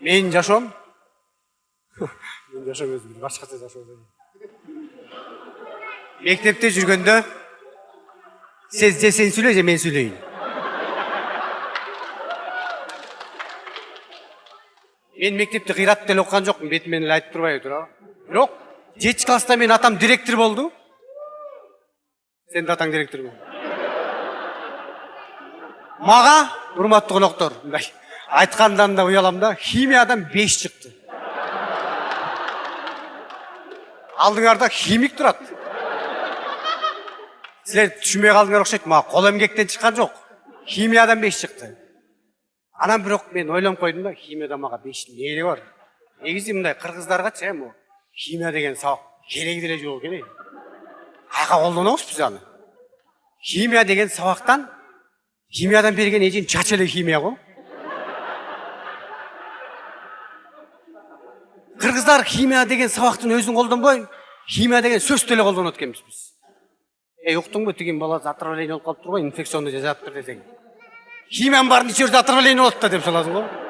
Мен жашоом. Мен жашоом өзүм башкача жашоо. Мектепте жүргөндө сен сүйлө же мен сүйлөйүн. Мен мектепте кыйрат деле окуган жокмун, бетимен эле айтып турбайбы туурабы? Бирок 7 класста менин атам директор болду. Сенин атаң директорбу. Мага, урматтуу коноктор, мындай айткандан да уялам да, химиядан 5 чыкты. Алдыңарда химик турат. Силер түшүнбөй калдыңар окшойт, мага кол эмгектен чыккан жок. Химиядан 5 чыкты. Анан бирок мен ойлонуп койдум да, химияда мага 5 эмне бар? Негизи мындай кыргыздаргачы эми химия деген сабак кереги деле жок экен. Кайка колдонобуз биз аны? Химия деген сабактан химиядан берген эжин чача эле химия го. Кыргыздар химия деген сабактын өзүн колдонбой, химия деген сөздү эле колдонот экенбиз биз. Уктуңбу, тигин бала отравление болуп калып турбайбы, инфекционный жазып бер десең. Химиянын баарын ичебиз отравление болот да деп саласың го.